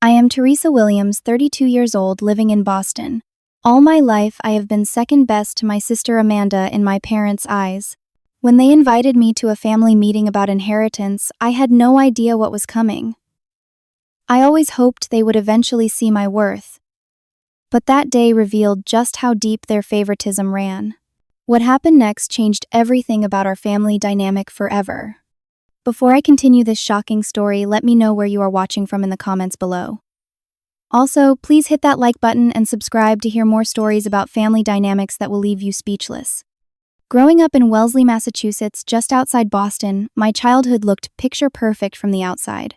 I am Teresa Williams, 32 years old, living in Boston. All my life, I have been second best to my sister Amanda in my parents' eyes. When they invited me to a family meeting about inheritance, I had no idea what was coming. I always hoped they would eventually see my worth. But that day revealed just how deep their favoritism ran. What happened next changed everything about our family dynamic forever. Before I continue this shocking story, let me know where you are watching from in the comments below. Also, please hit that like button and subscribe to hear more stories about family dynamics that will leave you speechless. Growing up in Wellesley, Massachusetts, just outside Boston, my childhood looked picture perfect from the outside.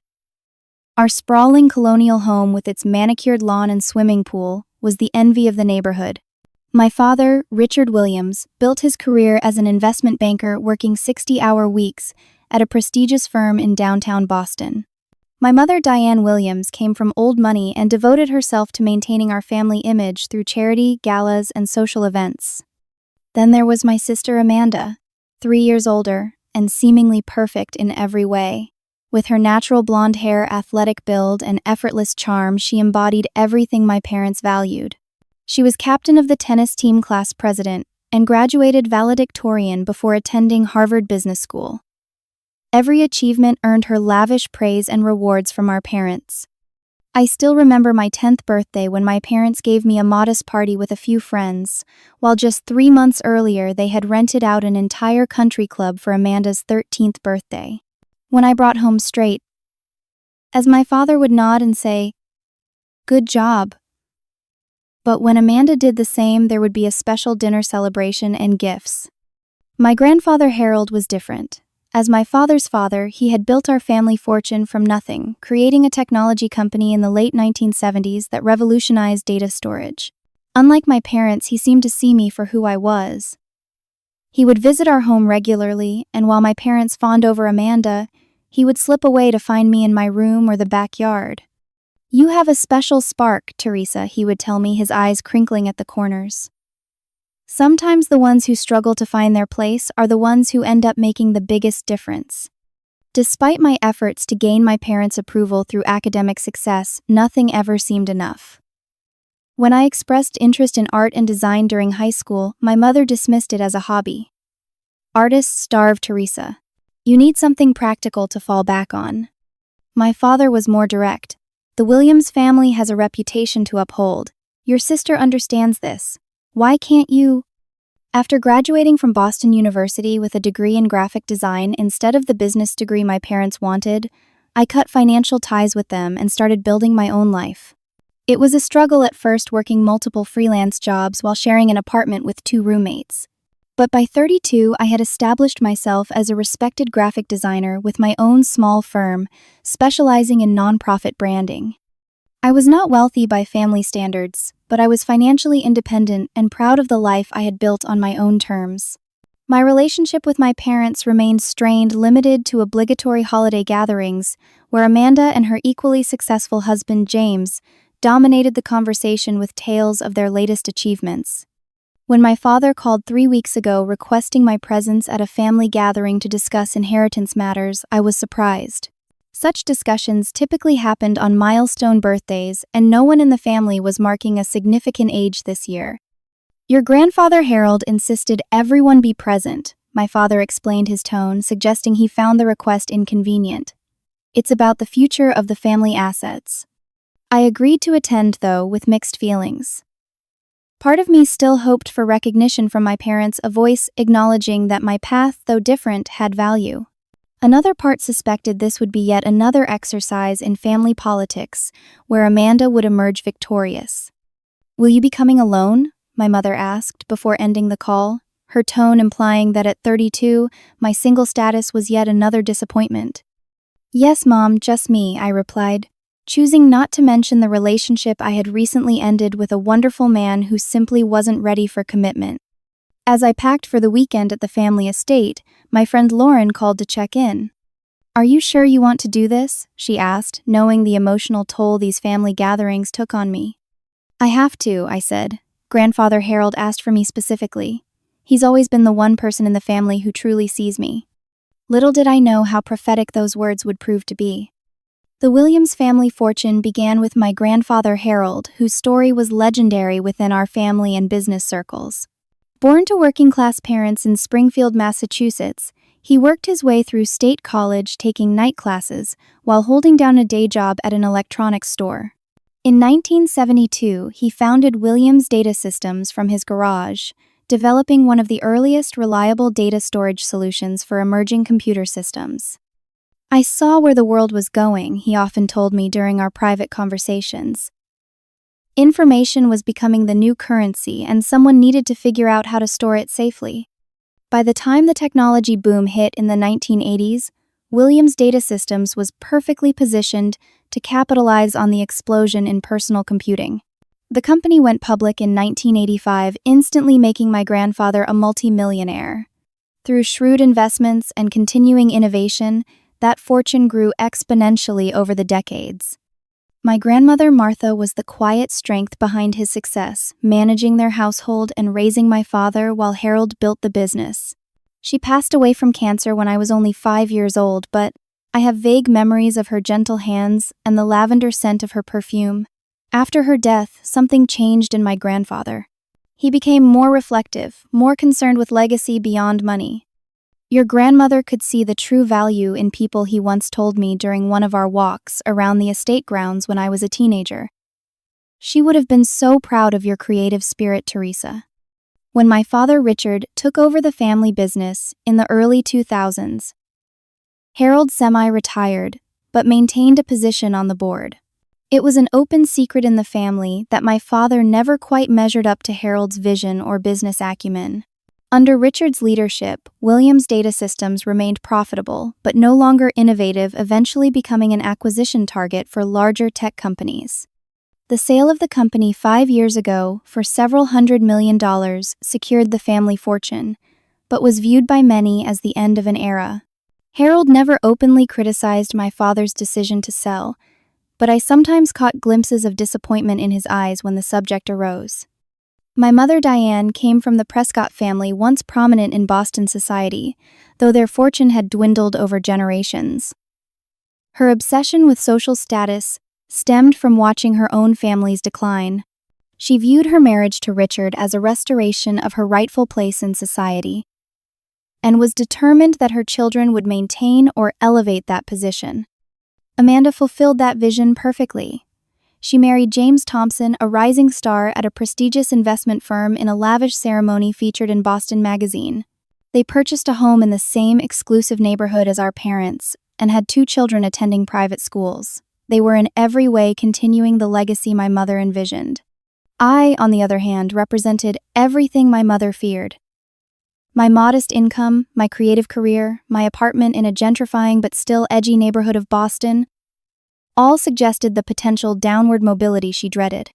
Our sprawling colonial home with its manicured lawn and swimming pool was the envy of the neighborhood. My father, Richard Williams, built his career as an investment banker working 60-hour weeks at a prestigious firm in downtown Boston. My mother, Diane Williams, came from old money and devoted herself to maintaining our family image through charity, galas, and social events. Then there was my sister Amanda, 3 years older and seemingly perfect in every way. With her natural blonde hair, athletic build, and effortless charm, she embodied everything my parents valued. She was captain of the tennis team, class president, and graduated valedictorian before attending Harvard Business School. Every achievement earned her lavish praise and rewards from our parents. I still remember my 10th birthday when my parents gave me a modest party with a few friends, while just 3 months earlier they had rented out an entire country club for Amanda's 13th birthday. When I brought home straight, as my father would nod and say, "Good job." But when Amanda did the same, there would be a special dinner celebration and gifts. My grandfather Harold was different. As my father's father, he had built our family fortune from nothing, creating a technology company in the late 1970s that revolutionized data storage. Unlike my parents, he seemed to see me for who I was. He would visit our home regularly, and while my parents fawned over Amanda, he would slip away to find me in my room or the backyard. "You have a special spark, Teresa," he would tell me, his eyes crinkling at the corners. Sometimes the ones who struggle to find their place are the ones who end up making the biggest difference. Despite my efforts to gain my parents' approval through academic success, nothing ever seemed enough. When I expressed interest in art and design during high school, my mother dismissed it as a hobby. "Artists starve, Teresa. You need something practical to fall back on." My father was more direct. "The Williams family has a reputation to uphold. Your sister understands this. Why can't you?" After graduating from Boston University with a degree in graphic design instead of the business degree my parents wanted, I cut financial ties with them and started building my own life. It was a struggle at first, working multiple freelance jobs while sharing an apartment with 2 roommates. But by 32, I had established myself as a respected graphic designer with my own small firm, specializing in nonprofit branding. I was not wealthy by family standards, but I was financially independent and proud of the life I had built on my own terms. My relationship with my parents remained strained, limited to obligatory holiday gatherings, where Amanda and her equally successful husband James dominated the conversation with tales of their latest achievements. When my father called 3 weeks ago requesting my presence at a family gathering to discuss inheritance matters, I was surprised. Such discussions typically happened on milestone birthdays, and no one in the family was marking a significant age this year. "Your grandfather Harold insisted everyone be present," my father explained, his tone suggesting he found the request inconvenient. "It's about the future of the family assets." I agreed to attend, though, with mixed feelings. Part of me still hoped for recognition from my parents, a voice acknowledging that my path, though different, had value. Another part suspected this would be yet another exercise in family politics, where Amanda would emerge victorious. "Will you be coming alone?" my mother asked before ending the call, her tone implying that at 32, my single status was yet another disappointment. "Yes, Mom, just me," I replied, choosing not to mention the relationship I had recently ended with a wonderful man who simply wasn't ready for commitment. As I packed for the weekend at the family estate, my friend Lauren called to check in. "Are you sure you want to do this?" she asked, knowing the emotional toll these family gatherings took on me. "I have to," I said. "Grandfather Harold asked for me specifically. He's always been the one person in the family who truly sees me." Little did I know how prophetic those words would prove to be. The Williams family fortune began with my grandfather Harold, whose story was legendary within our family and business circles. Born to working-class parents in Springfield, Massachusetts, he worked his way through state college taking night classes while holding down a day job at an electronics store. In 1972, he founded Williams Data Systems from his garage, developing one of the earliest reliable data storage solutions for emerging computer systems. "I saw where the world was going," he often told me during our private conversations. Information was becoming the new currency, and someone needed to figure out how to store it safely. By the time the technology boom hit in the 1980s, Williams Data Systems was perfectly positioned to capitalize on the explosion in personal computing. The company went public in 1985, instantly making my grandfather a multi-millionaire. Through shrewd investments and continuing innovation, that fortune grew exponentially over the decades. My grandmother Martha was the quiet strength behind his success, managing their household and raising my father while Harold built the business. She passed away from cancer when I was only 5 years old, but I have vague memories of her gentle hands and the lavender scent of her perfume. After her death, something changed in my grandfather. He became more reflective, more concerned with legacy beyond money. "Your grandmother could see the true value in people," he once told me during one of our walks around the estate grounds when I was a teenager. "She would have been so proud of your creative spirit, Teresa." When my father Richard took over the family business in the early 2000s, Harold semi-retired, but maintained a position on the board. It was an open secret in the family that my father never quite measured up to Harold's vision or business acumen. Under Richard's leadership, Williams Data Systems remained profitable, but no longer innovative, eventually becoming an acquisition target for larger tech companies. The sale of the company 5 years ago for several $100 million secured the family fortune, but was viewed by many as the end of an era. Harold never openly criticized my father's decision to sell, but I sometimes caught glimpses of disappointment in his eyes when the subject arose. My mother Diane came from the Prescott family, once prominent in Boston society, though their fortune had dwindled over generations. Her obsession with social status stemmed from watching her own family's decline. She viewed her marriage to Richard as a restoration of her rightful place in society, and was determined that her children would maintain or elevate that position. Amanda fulfilled that vision perfectly. She married James Thompson, a rising star at a prestigious investment firm, in a lavish ceremony featured in Boston Magazine. They purchased a home in the same exclusive neighborhood as our parents and had 2 children attending private schools. They were in every way continuing the legacy my mother envisioned. I, on the other hand, represented everything my mother feared. My modest income, my creative career, my apartment in a gentrifying but still edgy neighborhood of Boston, all suggested the potential downward mobility she dreaded.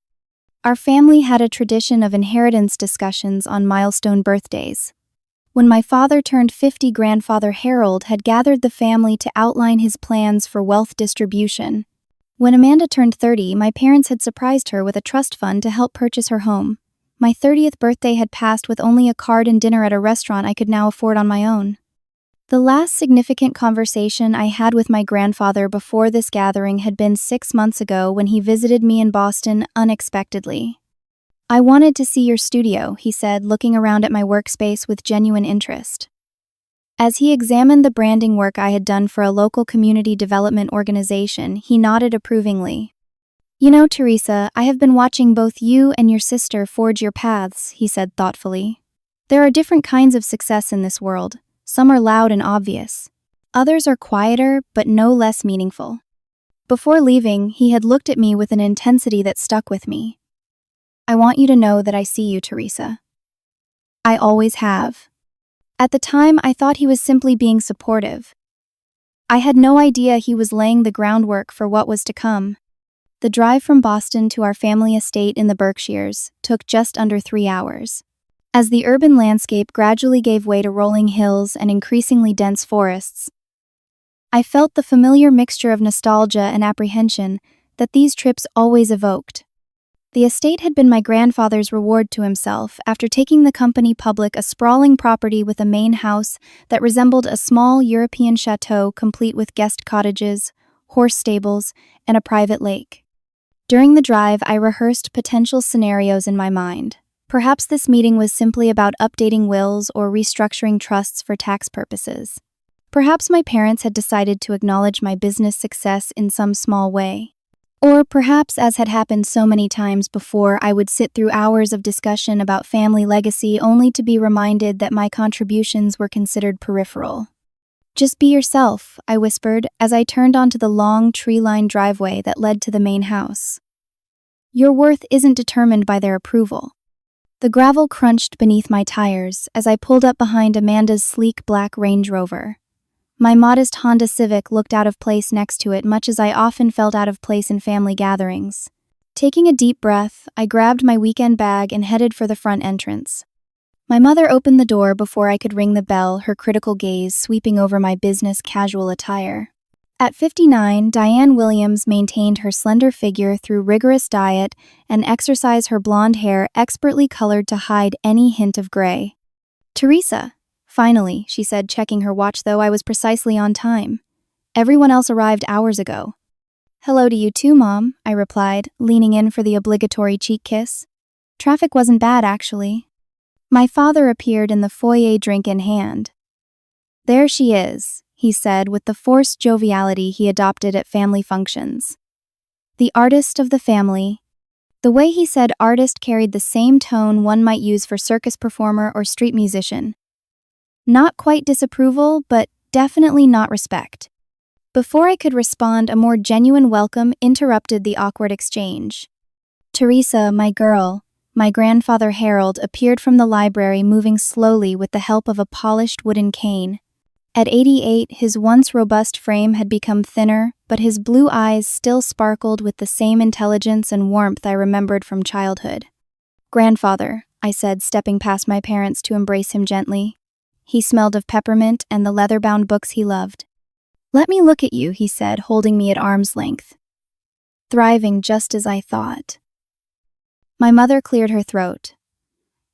Our family had a tradition of inheritance discussions on milestone birthdays. When my father turned 50, grandfather Harold had gathered the family to outline his plans for wealth distribution. When Amanda turned 30, my parents had surprised her with a trust fund to help purchase her home. My 30th birthday had passed with only a card and dinner at a restaurant I could now afford on my own. The last significant conversation I had with my grandfather before this gathering had been 6 months ago when he visited me in Boston unexpectedly. "I wanted to see your studio," he said, looking around at my workspace with genuine interest. As he examined the branding work I had done for a local community development organization, he nodded approvingly. "You know, Teresa, I have been watching both you and your sister forge your paths," he said thoughtfully. "There are different kinds of success in this world. Some are loud and obvious. Others are quieter, but no less meaningful." Before leaving, he had looked at me with an intensity that stuck with me. "I want you to know that I see you, Teresa. I always have." At the time, I thought he was simply being supportive. I had no idea he was laying the groundwork for what was to come. The drive from Boston to our family estate in the Berkshires took just under 3 hours. As the urban landscape gradually gave way to rolling hills and increasingly dense forests, I felt the familiar mixture of nostalgia and apprehension that these trips always evoked. The estate had been my grandfather's reward to himself after taking the company public, a sprawling property with a main house that resembled a small European chateau complete with guest cottages, horse stables, and a private lake. During the drive, I rehearsed potential scenarios in my mind. Perhaps this meeting was simply about updating wills or restructuring trusts for tax purposes. Perhaps my parents had decided to acknowledge my business success in some small way. Or perhaps, as had happened so many times before, I would sit through hours of discussion about family legacy only to be reminded that my contributions were considered peripheral. "Just be yourself," I whispered as I turned onto the long, tree-lined driveway that led to the main house. "Your worth isn't determined by their approval." The gravel crunched beneath my tires as I pulled up behind Amanda's sleek black Range Rover. My modest Honda Civic looked out of place next to it, much as I often felt out of place in family gatherings. Taking a deep breath, I grabbed my weekend bag and headed for the front entrance. My mother opened the door before I could ring the bell, her critical gaze sweeping over my business casual attire. At 59, Diane Williams maintained her slender figure through rigorous diet and exercise, her blonde hair expertly colored to hide any hint of gray. "Teresa." "Finally," she said, checking her watch, though I was precisely on time. "Everyone else arrived hours ago." "Hello to you too, Mom," I replied, leaning in for the obligatory cheek kiss. "Traffic wasn't bad, actually." My father appeared in the foyer, drink in hand. "There she is," he said with the forced joviality he adopted at family functions. "The artist of the family." The way he said artist carried the same tone one might use for circus performer or street musician. Not quite disapproval, but definitely not respect. Before I could respond, a more genuine welcome interrupted the awkward exchange. "Teresa, my girl." My grandfather Harold appeared from the library, moving slowly with the help of a polished wooden cane. At 88, his once robust frame had become thinner, but his blue eyes still sparkled with the same intelligence and warmth I remembered from childhood. "Grandfather," I said, stepping past my parents to embrace him gently. He smelled of peppermint and the leather-bound books he loved. "Let me look at you," he said, holding me at arm's length. "Thriving just as I thought." My mother cleared her throat.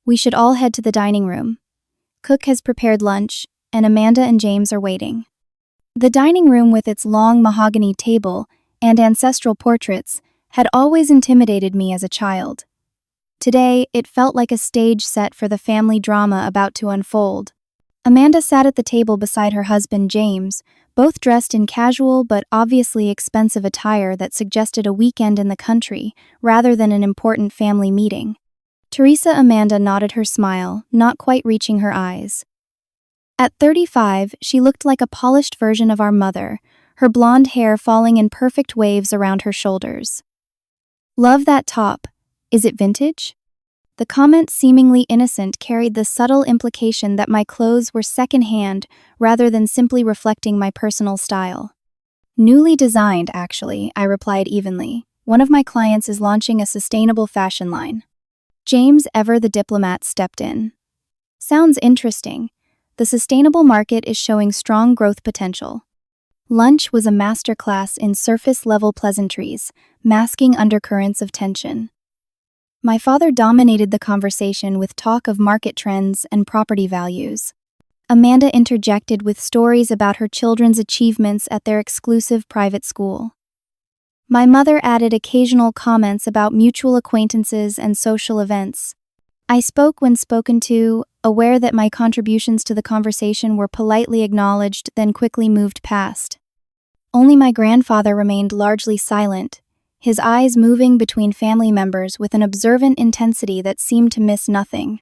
"We should all head to the dining room. Cook has prepared lunch, and Amanda and James are waiting." The dining room, with its long mahogany table and ancestral portraits, had always intimidated me as a child. Today, it felt like a stage set for the family drama about to unfold. Amanda sat at the table beside her husband, James, both dressed in casual but obviously expensive attire that suggested a weekend in the country rather than an important family meeting. Teresa Amanda nodded her smile, not quite reaching her eyes. At 35, she looked like a polished version of our mother, her blonde hair falling in perfect waves around her shoulders. "Love that top. Is it vintage?" The comment, seemingly innocent, carried the subtle implication that my clothes were second-hand rather than simply reflecting my personal style. "Newly designed, actually," I replied evenly. "One of my clients is launching a sustainable fashion line." James, ever the diplomat, stepped in. "Sounds interesting. The sustainable market is showing strong growth potential." Lunch was a masterclass in surface-level pleasantries, masking undercurrents of tension. My father dominated the conversation with talk of market trends and property values. Amanda interjected with stories about her children's achievements at their exclusive private school. My mother added occasional comments about mutual acquaintances and social events. I spoke when spoken to, aware that my contributions to the conversation were politely acknowledged, then quickly moved past. Only my grandfather remained largely silent, his eyes moving between family members with an observant intensity that seemed to miss nothing.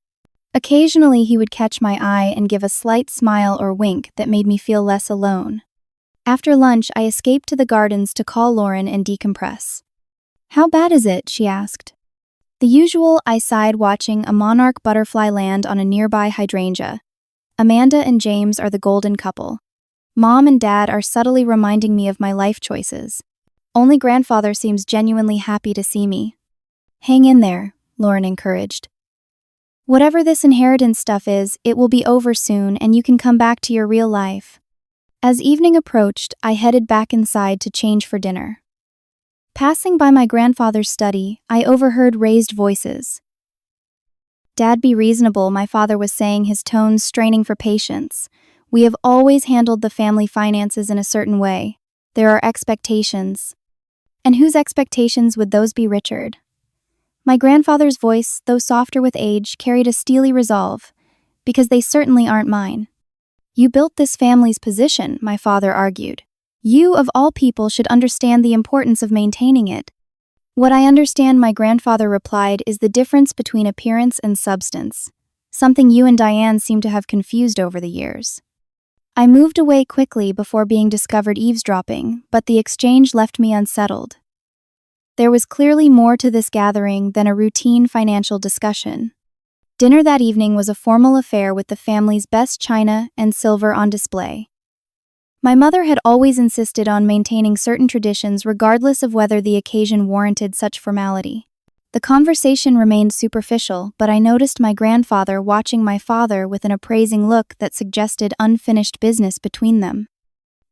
Occasionally he would catch my eye and give a slight smile or wink that made me feel less alone. After lunch, I escaped to the gardens to call Lauren and decompress. "How bad is it?" she asked. "The usual," I sighed, watching a monarch butterfly land on a nearby hydrangea. "Amanda and James are the golden couple. Mom and Dad are subtly reminding me of my life choices. Only Grandfather seems genuinely happy to see me." "Hang in there," Lauren encouraged. "Whatever this inheritance stuff is, it will be over soon and you can come back to your real life." As evening approached, I headed back inside to change for dinner. Passing by my grandfather's study, I overheard raised voices. "Dad, be reasonable," my father was saying, his tones straining for patience. "We have always handled the family finances in a certain way." There are expectations. And whose expectations would those be, Richard? My grandfather's voice, though softer with age, carried a steely resolve, because they certainly aren't mine. You built this family's position, my father argued. You, of all people, should understand the importance of maintaining it. What I understand, my grandfather replied, is the difference between appearance and substance, something you and Diane seem to have confused over the years. I moved away quickly before being discovered eavesdropping, but the exchange left me unsettled. There was clearly more to this gathering than a routine financial discussion. Dinner that evening was a formal affair with the family's best china and silver on display. My mother had always insisted on maintaining certain traditions regardless of whether the occasion warranted such formality. The conversation remained superficial, but I noticed my grandfather watching my father with an appraising look that suggested unfinished business between them.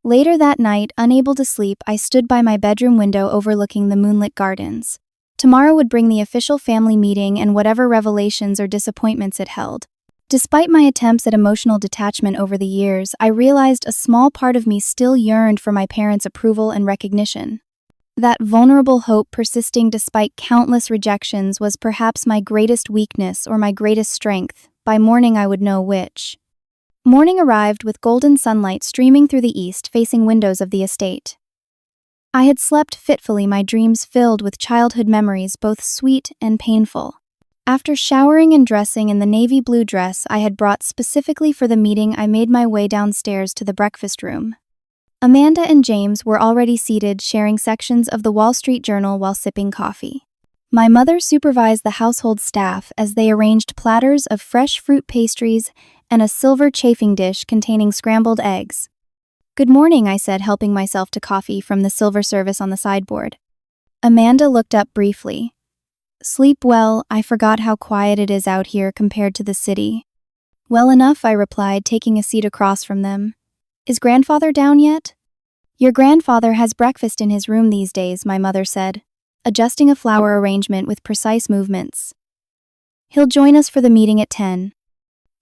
Later that night, unable to sleep, I stood by my bedroom window overlooking the moonlit gardens. Tomorrow would bring the official family meeting and whatever revelations or disappointments it held. Despite my attempts at emotional detachment over the years, I realized a small part of me still yearned for my parents' approval and recognition. That vulnerable hope persisting despite countless rejections was perhaps my greatest weakness or my greatest strength. By morning I would know which. Morning arrived with golden sunlight streaming through the east, facing windows of the estate. I had slept fitfully, my dreams filled with childhood memories, both sweet and painful. After showering and dressing in the navy blue dress I had brought specifically for the meeting, I made my way downstairs to the breakfast room. Amanda and James were already seated, sharing sections of the Wall Street Journal while sipping coffee. My mother supervised the household staff as they arranged platters of fresh fruit pastries and a silver chafing dish containing scrambled eggs. "Good morning," I said, helping myself to coffee from the silver service on the sideboard. Amanda looked up briefly. "Sleep well. I forgot how quiet it is out here compared to the city." "Well enough," I replied, taking a seat across from them. "Is grandfather down yet?" "Your grandfather has breakfast in his room these days," my mother said, adjusting a flower arrangement with precise movements. "He'll join us for the meeting at 10.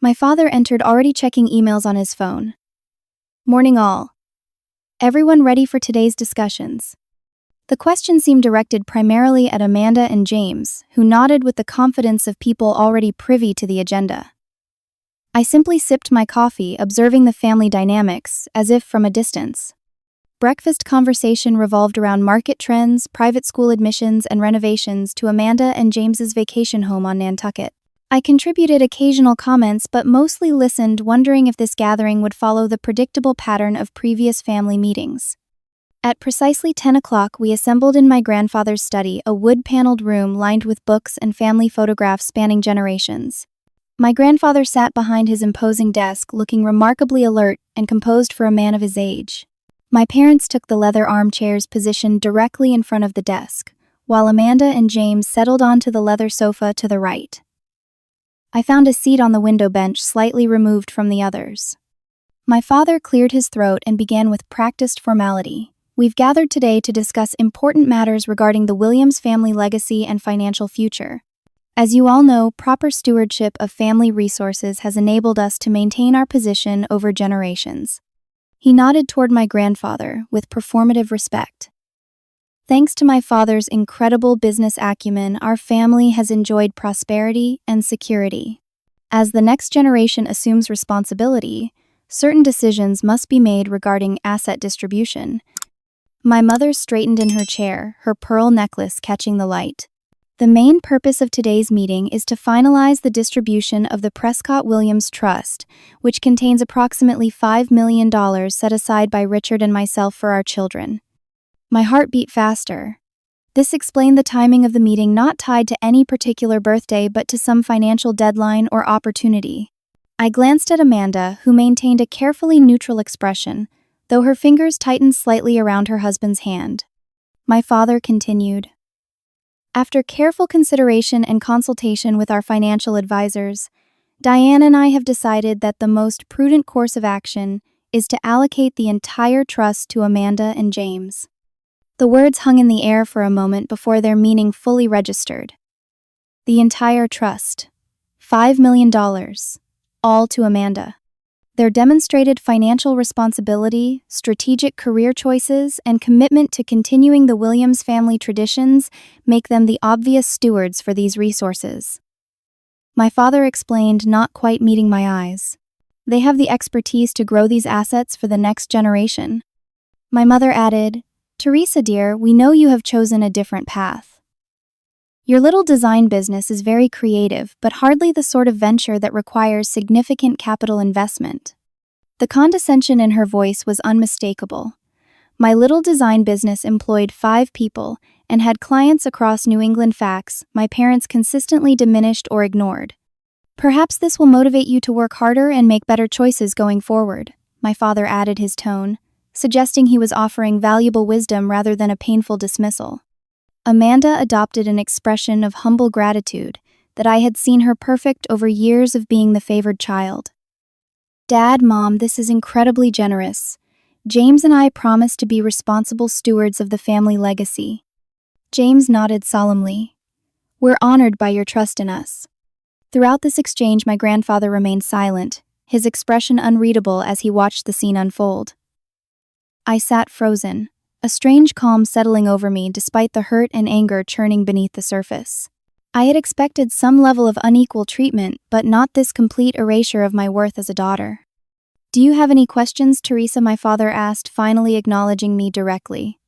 My father entered, already checking emails on his phone. "Morning all. Everyone ready for today's discussions?" The question seemed directed primarily at Amanda and James, who nodded with the confidence of people already privy to the agenda. I simply sipped my coffee, observing the family dynamics, as if from a distance. Breakfast conversation revolved around market trends, private school admissions, and renovations to Amanda and James's vacation home on Nantucket. I contributed occasional comments but mostly listened, wondering if this gathering would follow the predictable pattern of previous family meetings. At precisely 10 o'clock, we assembled in my grandfather's study, a wood-paneled room lined with books and family photographs spanning generations. My grandfather sat behind his imposing desk, looking remarkably alert and composed for a man of his age. My parents took the leather armchairs positioned directly in front of the desk, while Amanda and James settled onto the leather sofa to the right. I found a seat on the window bench slightly removed from the others. My father cleared his throat and began with practiced formality. "We've gathered today to discuss important matters regarding the Williams family legacy and financial future. As you all know, proper stewardship of family resources has enabled us to maintain our position over generations." He nodded toward my grandfather with performative respect. "Thanks to my father's incredible business acumen, our family has enjoyed prosperity and security. As the next generation assumes responsibility, certain decisions must be made regarding asset distribution." My mother straightened in her chair, her pearl necklace catching the light. "The main purpose of today's meeting is to finalize the distribution of the Prescott-Williams Trust, which contains approximately $5 million set aside by Richard and myself for our children." My heart beat faster. This explained the timing of the meeting, not tied to any particular birthday but to some financial deadline or opportunity. I glanced at Amanda, who maintained a carefully neutral expression, though her fingers tightened slightly around her husband's hand. My father continued. "After careful consideration and consultation with our financial advisors, Diane and I have decided that the most prudent course of action is to allocate the entire trust to Amanda and James." The words hung in the air for a moment before their meaning fully registered. The entire trust. $5 million. All to Amanda. Their demonstrated financial responsibility, strategic career choices, and commitment to continuing the Williams family traditions make them the obvious stewards for these resources. My father explained, not quite meeting my eyes. They have the expertise to grow these assets for the next generation. My mother added, Teresa dear, we know you have chosen a different path. Your little design business is very creative, but hardly the sort of venture that requires significant capital investment. The condescension in her voice was unmistakable. My little design business employed 5 people and had clients across New England facts my parents consistently diminished or ignored. Perhaps this will motivate you to work harder and make better choices going forward, my father added his tone, suggesting he was offering valuable wisdom rather than a painful dismissal. Amanda adopted an expression of humble gratitude that I had seen her perfect over years of being the favored child. Dad, Mom, this is incredibly generous. James and I promise to be responsible stewards of the family legacy. James nodded solemnly. We're honored by your trust in us. Throughout this exchange, my grandfather remained silent, his expression unreadable as he watched the scene unfold. I sat frozen, a strange calm settling over me despite the hurt and anger churning beneath the surface. I had expected some level of unequal treatment, but not this complete erasure of my worth as a daughter. Do you have any questions, Teresa? My father asked, finally acknowledging me directly.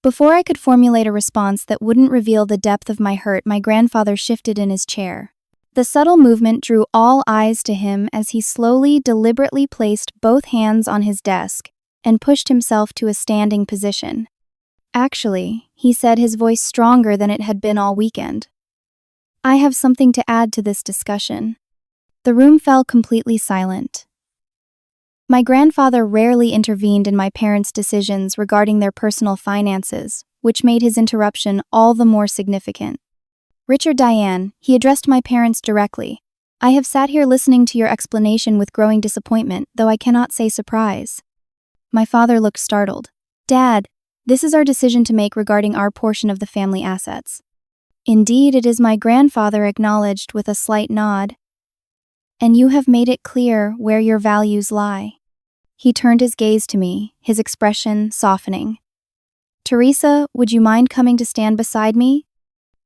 Before I could formulate a response that wouldn't reveal the depth of my hurt, my grandfather shifted in his chair. The subtle movement drew all eyes to him as he slowly, deliberately placed both hands on his desk and pushed himself to a standing position. Actually, he said, his voice stronger than it had been all weekend, I have something to add to this discussion. The room fell completely silent. My grandfather rarely intervened in my parents' decisions regarding their personal finances, which made his interruption all the more significant. Richard, Diane, he addressed my parents directly. I have sat here listening to your explanation with growing disappointment, though I cannot say surprise. My father looked startled. Dad, this is our decision to make regarding our portion of the family assets. Indeed, it is, my grandfather acknowledged with a slight nod. And you have made it clear where your values lie. He turned his gaze to me, his expression softening. Teresa, would you mind coming to stand beside me?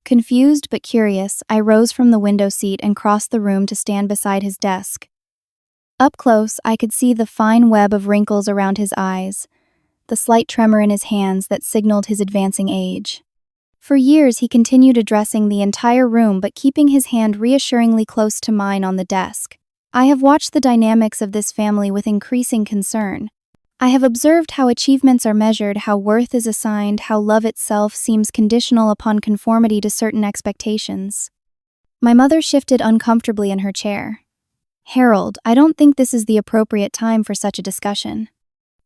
Confused but curious, I rose from the window seat and crossed the room to stand beside his desk. Up close, I could see the fine web of wrinkles around his eyes, the slight tremor in his hands that signaled his advancing age. For years, he continued addressing the entire room but keeping his hand reassuringly close to mine on the desk. I have watched the dynamics of this family with increasing concern. I have observed how achievements are measured, how worth is assigned, how love itself seems conditional upon conformity to certain expectations. My mother shifted uncomfortably in her chair. Harold, I don't think this is the appropriate time for such a discussion.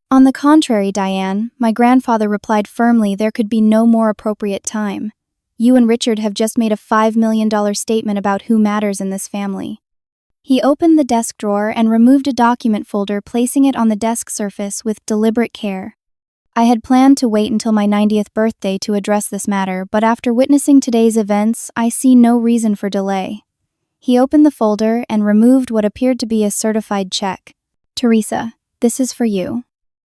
On the contrary, Diane, my grandfather replied firmly, there could be no more appropriate time. You and Richard have just made a $5 million statement about who matters in this family. He opened the desk drawer and removed a document folder, placing it on the desk surface with deliberate care. I had planned to wait until my 90th birthday to address this matter, but after witnessing today's events, I see no reason for delay. He opened the folder and removed what appeared to be a certified check. Teresa, this is for you.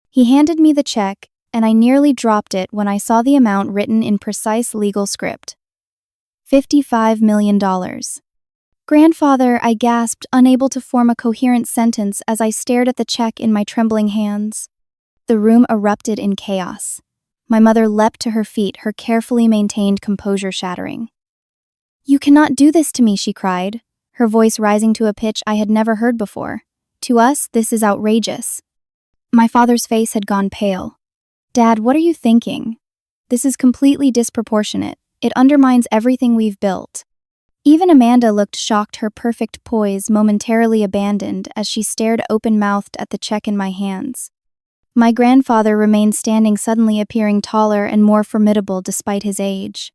He handed me the check, and I nearly dropped it when I saw the amount written in precise legal script. $55 million. Grandfather, I gasped, unable to form a coherent sentence as I stared at the check in my trembling hands. The room erupted in chaos. My mother leapt to her feet, her carefully maintained composure shattering. You cannot do this to me, she cried, her voice rising to a pitch I had never heard before. To us, this is outrageous. My father's face had gone pale. Dad, what are you thinking? This is completely disproportionate. It undermines everything we've built. Even Amanda looked shocked, her perfect poise momentarily abandoned as she stared open-mouthed at the check in my hands. My grandfather remained standing, suddenly appearing taller and more formidable despite his age.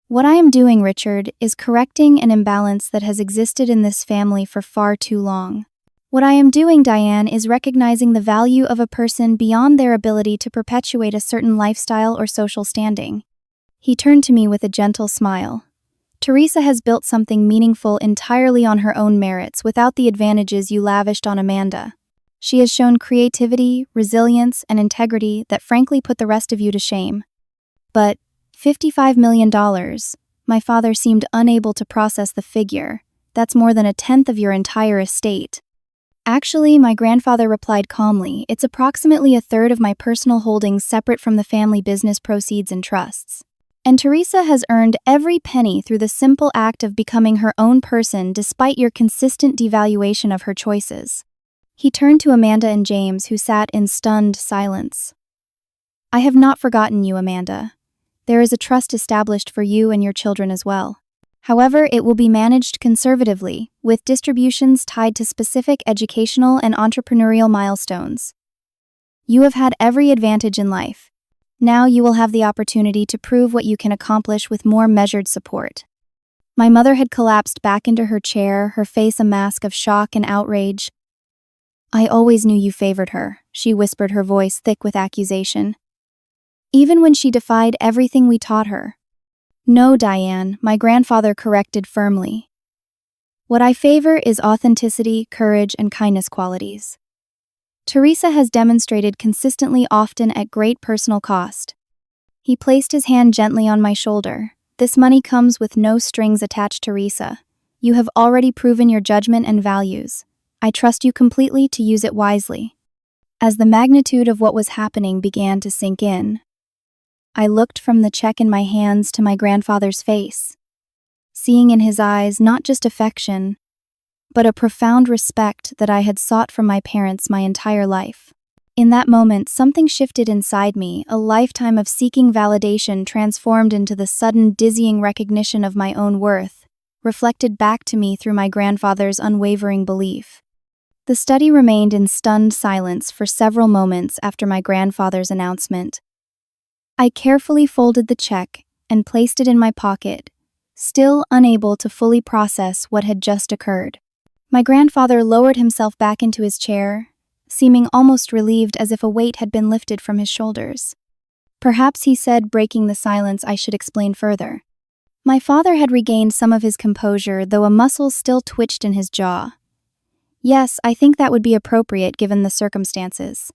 What I am doing, Richard, is correcting an imbalance that has existed in this family for far too long. What I am doing, Diane, is recognizing the value of a person beyond their ability to perpetuate a certain lifestyle or social standing. He turned to me with a gentle smile. Teresa has built something meaningful entirely on her own merits without the advantages you lavished on Amanda. She has shown creativity, resilience, and integrity that frankly put the rest of you to shame. But $55 million, my father seemed unable to process the figure. That's more than a tenth of your entire estate. Actually, my grandfather replied calmly, it's approximately a third of my personal holdings separate from the family business proceeds and trusts. And Teresa has earned every penny through the simple act of becoming her own person despite your consistent devaluation of her choices. He turned to Amanda and James, who sat in stunned silence. I have not forgotten you, Amanda. There is a trust established for you and your children as well. However, it will be managed conservatively, with distributions tied to specific educational and entrepreneurial milestones. You have had every advantage in life. Now you will have the opportunity to prove what you can accomplish with more measured support. My mother had collapsed back into her chair, her face a mask of shock and outrage. I always knew you favored her, she whispered, her voice thick with accusation. Even when she defied everything we taught her. No, Diane, my grandfather corrected firmly. What I favor is authenticity, courage, and kindness qualities. Teresa has demonstrated consistently, often at great personal cost. He placed his hand gently on my shoulder. This money comes with no strings attached, Teresa. You have already proven your judgment and values. I trust you completely to use it wisely. As the magnitude of what was happening began to sink in, I looked from the check in my hands to my grandfather's face, seeing in his eyes not just affection, but a profound respect that I had sought from my parents my entire life. In that moment, something shifted inside me, a lifetime of seeking validation transformed into the sudden, dizzying recognition of my own worth, reflected back to me through my grandfather's unwavering belief. The study remained in stunned silence for several moments after my grandfather's announcement. I carefully folded the check and placed it in my pocket, still unable to fully process what had just occurred. My grandfather lowered himself back into his chair, seeming almost relieved, as if a weight had been lifted from his shoulders. Perhaps, he said, breaking the silence, I should explain further. My father had regained some of his composure, though a muscle still twitched in his jaw. Yes, I think that would be appropriate given the circumstances.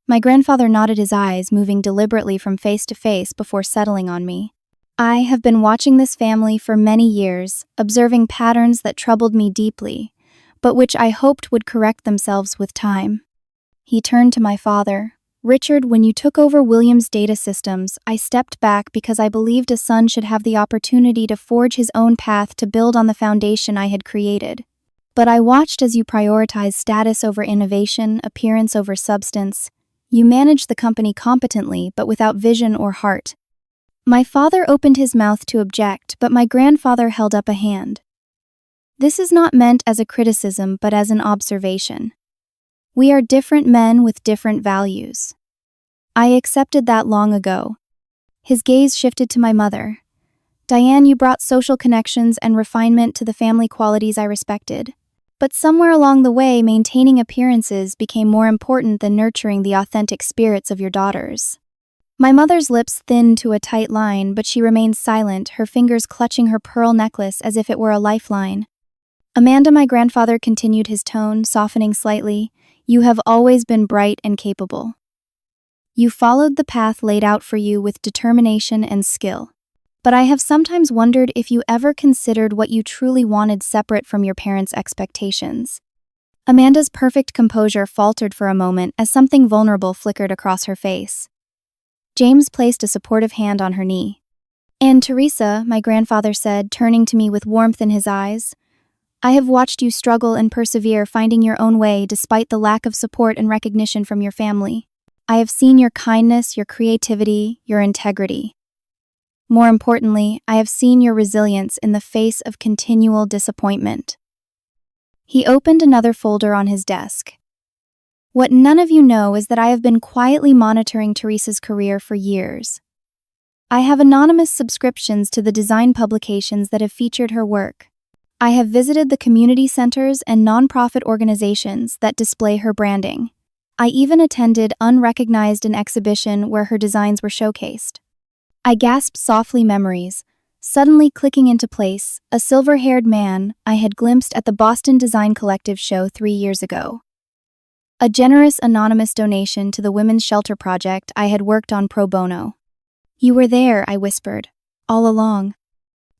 My grandfather nodded his eyes, moving deliberately from face to face before settling on me. I have been watching this family for many years, observing patterns that troubled me deeply, but which I hoped would correct themselves with time. He turned to my father. Richard, when you took over Williams' data systems, I stepped back because I believed a son should have the opportunity to forge his own path to build on the foundation I had created. But I watched as you prioritized status over innovation, appearance over substance. You managed the company competently, but without vision or heart. My father opened his mouth to object, but my grandfather held up a hand. This is not meant as a criticism, but as an observation. We are different men with different values. I accepted that long ago. His gaze shifted to my mother. Diane, you brought social connections and refinement to the family, qualities I respected. But somewhere along the way, maintaining appearances became more important than nurturing the authentic spirits of your daughters. My mother's lips thinned to a tight line, but she remained silent, her fingers clutching her pearl necklace as if it were a lifeline. Amanda, my grandfather continued, his tone softening slightly, you have always been bright and capable. You followed the path laid out for you with determination and skill. But I have sometimes wondered if you ever considered what you truly wanted separate from your parents' expectations. Amanda's perfect composure faltered for a moment as something vulnerable flickered across her face. James placed a supportive hand on her knee. And Teresa, my grandfather said, turning to me with warmth in his eyes, I have watched you struggle and persevere, finding your own way despite the lack of support and recognition from your family. I have seen your kindness, your creativity, your integrity. More importantly, I have seen your resilience in the face of continual disappointment. He opened another folder on his desk. What none of you know is that I have been quietly monitoring Teresa's career for years. I have anonymous subscriptions to the design publications that have featured her work. I have visited the community centers and nonprofit organizations that display her branding. I even attended unrecognized an exhibition where her designs were showcased. I gasped softly, memories suddenly clicking into place, a silver-haired man I had glimpsed at the Boston Design Collective show 3 years ago. a generous anonymous donation to the Women's Shelter Project I had worked on pro bono. You were there, I whispered, all along.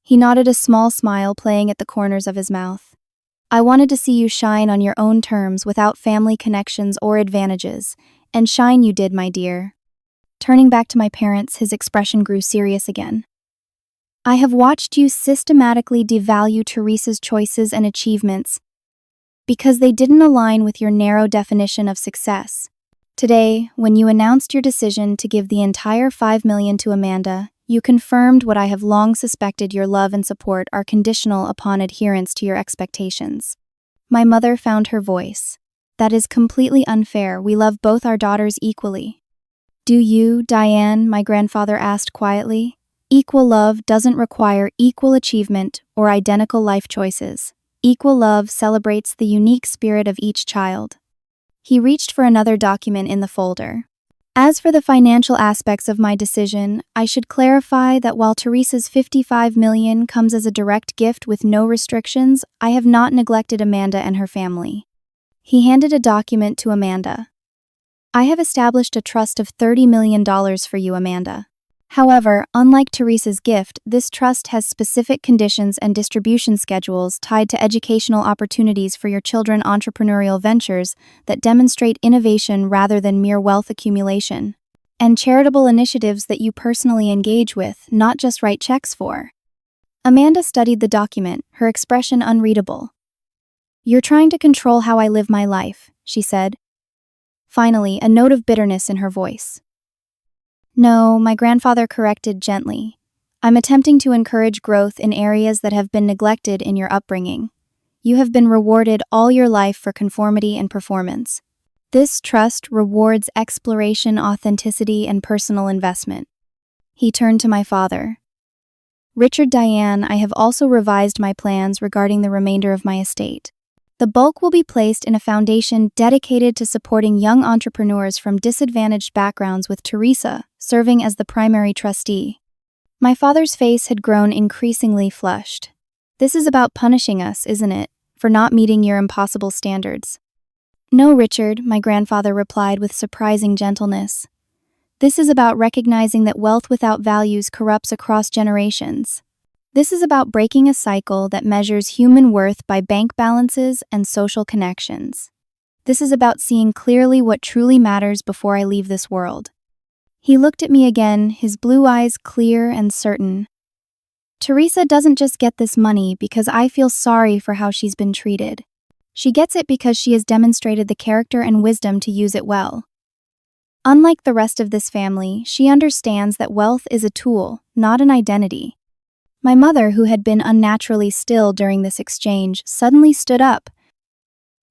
He nodded, a small smile playing at the corners of his mouth. I wanted to see you shine on your own terms without family connections or advantages, and shine you did, my dear. Turning back to my parents, his expression grew serious again. I have watched you systematically devalue Teresa's choices and achievements because they didn't align with your narrow definition of success. Today, when you announced your decision to give the entire $5 million to Amanda, you confirmed what I have long suspected: your love and support are conditional upon adherence to your expectations. My mother found her voice. That is completely unfair. We love both our daughters equally. Do you, Diane? My grandfather asked quietly. Equal love doesn't require equal achievement or identical life choices. Equal love celebrates the unique spirit of each child. He reached for another document in the folder. As for the financial aspects of my decision, I should clarify that while Teresa's $55 million comes as a direct gift with no restrictions, I have not neglected Amanda and her family. He handed a document to Amanda. I have established a trust of $30 million for you, Amanda. However, unlike Teresa's gift, this trust has specific conditions and distribution schedules tied to educational opportunities for your children's entrepreneurial ventures that demonstrate innovation rather than mere wealth accumulation, and charitable initiatives that you personally engage with, not just write checks for. Amanda studied the document, her expression unreadable. You're trying to control how I live my life, she said. Finally, a note of bitterness in her voice. No, my grandfather corrected gently. I'm attempting to encourage growth in areas that have been neglected in your upbringing. You have been rewarded all your life for conformity and performance. This trust rewards exploration, authenticity, and personal investment. He turned to my father. Richard, Diane, I have also revised my plans regarding the remainder of my estate. The bulk will be placed in a foundation dedicated to supporting young entrepreneurs from disadvantaged backgrounds, with Teresa serving as the primary trustee. My father's face had grown increasingly flushed. This is about punishing us, isn't it, for not meeting your impossible standards? No, Richard, my grandfather replied with surprising gentleness. This is about recognizing that wealth without values corrupts across generations. This is about breaking a cycle that measures human worth by bank balances and social connections. This is about seeing clearly what truly matters before I leave this world. He looked at me again, his blue eyes clear and certain. Teresa doesn't just get this money because I feel sorry for how she's been treated. She gets it because she has demonstrated the character and wisdom to use it well. Unlike the rest of this family, she understands that wealth is a tool, not an identity. My mother, who had been unnaturally still during this exchange, suddenly stood up.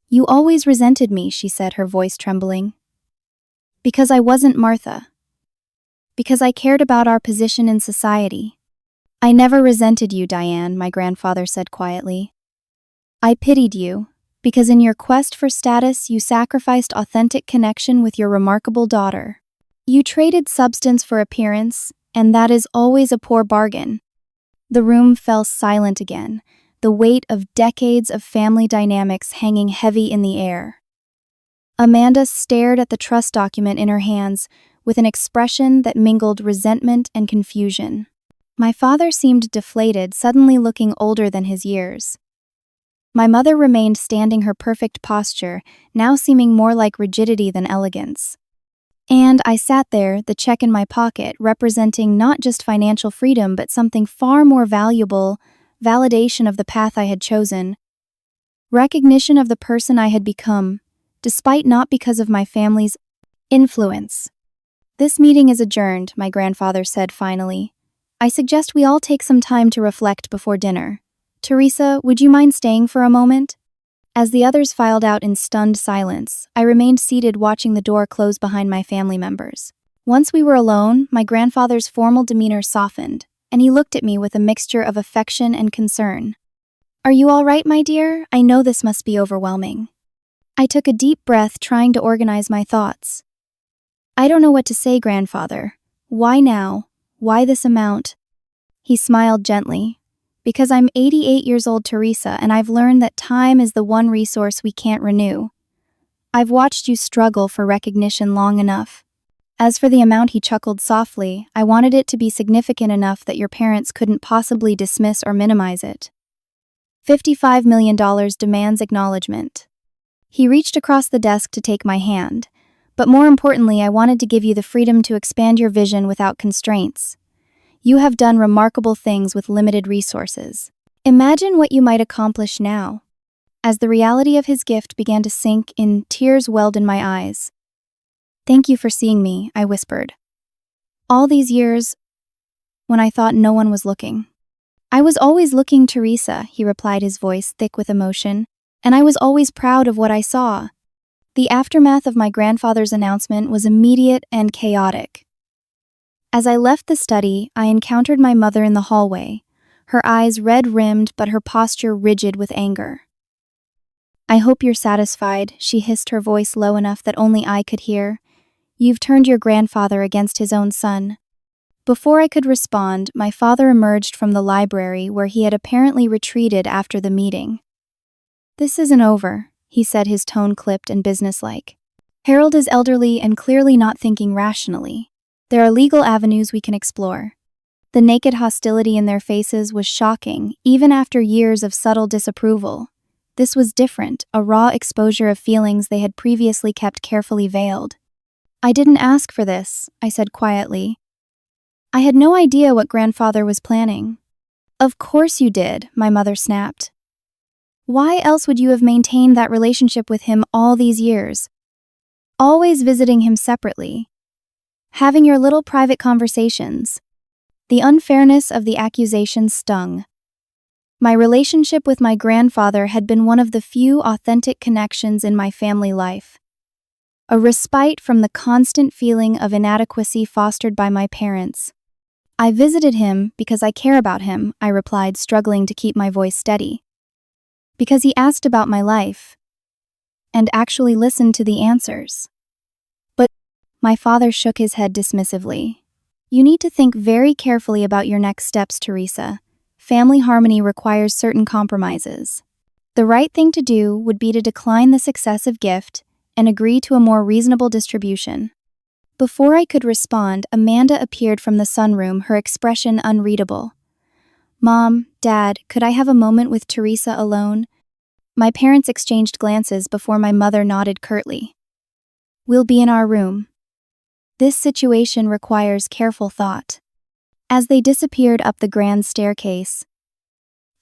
You always resented me, she said, her voice trembling. Because I wasn't Martha. Because I cared about our position in society. I never resented you, Diane, my grandfather said quietly. I pitied you, because in your quest for status, you sacrificed authentic connection with your remarkable daughter. You traded substance for appearance, and that is always a poor bargain. The room fell silent again, the weight of decades of family dynamics hanging heavy in the air. Amanda stared at the trust document in her hands with an expression that mingled resentment and confusion. My father seemed deflated, suddenly looking older than his years. My mother remained standing, her perfect posture, now seeming more like rigidity than elegance. And I sat there, the check in my pocket, representing not just financial freedom but something far more valuable: validation of the path I had chosen, recognition of the person I had become, despite not because of my family's influence. This meeting is adjourned, my grandfather said finally. I suggest we all take some time to reflect before dinner. Teresa, would you mind staying for a moment? As the others filed out in stunned silence, I remained seated watching the door close behind my family members. Once we were alone, my grandfather's formal demeanor softened, and he looked at me with a mixture of affection and concern. Are you all right, my dear? I know this must be overwhelming. I took a deep breath, trying to organize my thoughts. I don't know what to say, grandfather. Why now? Why this amount? He smiled gently. Because I'm 88 years old, Teresa, and I've learned that time is the one resource we can't renew. I've watched you struggle for recognition long enough. As for the amount, he chuckled softly, I wanted it to be significant enough that your parents couldn't possibly dismiss or minimize it. $55 million demands acknowledgement. He reached across the desk to take my hand, but more importantly, I wanted to give you the freedom to expand your vision without constraints. You have done remarkable things with limited resources. Imagine what you might accomplish now. As the reality of his gift began to sink in, tears welled in my eyes. Thank you for seeing me, I whispered. All these years, when I thought no one was looking. I was always looking, Teresa, he replied, his voice thick with emotion, and I was always proud of what I saw. The aftermath of my grandfather's announcement was immediate and chaotic. As I left the study, I encountered my mother in the hallway, her eyes red-rimmed but her posture rigid with anger. I hope you're satisfied, she hissed, her voice low enough that only I could hear. You've turned your grandfather against his own son. Before I could respond, my father emerged from the library where he had apparently retreated after the meeting. This isn't over, he said, his tone clipped and businesslike. Harold is elderly and clearly not thinking rationally. There are legal avenues we can explore. The naked hostility in their faces was shocking, even after years of subtle disapproval. This was different, a raw exposure of feelings they had previously kept carefully veiled. I didn't ask for this, I said quietly. I had no idea what grandfather was planning. Of course you did, my mother snapped. Why else would you have maintained that relationship with him all these years? Always visiting him separately. Having your little private conversations. The unfairness of the accusation stung. My relationship with my grandfather had been one of the few authentic connections in my family life. A respite from the constant feeling of inadequacy fostered by my parents. I visited him because I care about him, I replied, struggling to keep my voice steady. Because he asked about my life. And actually listened to the answers. But my father shook his head dismissively. You need to think very carefully about your next steps, Teresa. Family harmony requires certain compromises. The right thing to do would be to decline the successive gift and agree to a more reasonable distribution. Before I could respond, Amanda appeared from the sunroom, her expression unreadable. Mom, Dad, could I have a moment with Teresa alone? My parents exchanged glances before my mother nodded curtly. We'll be in our room. This situation requires careful thought. As they disappeared up the grand staircase,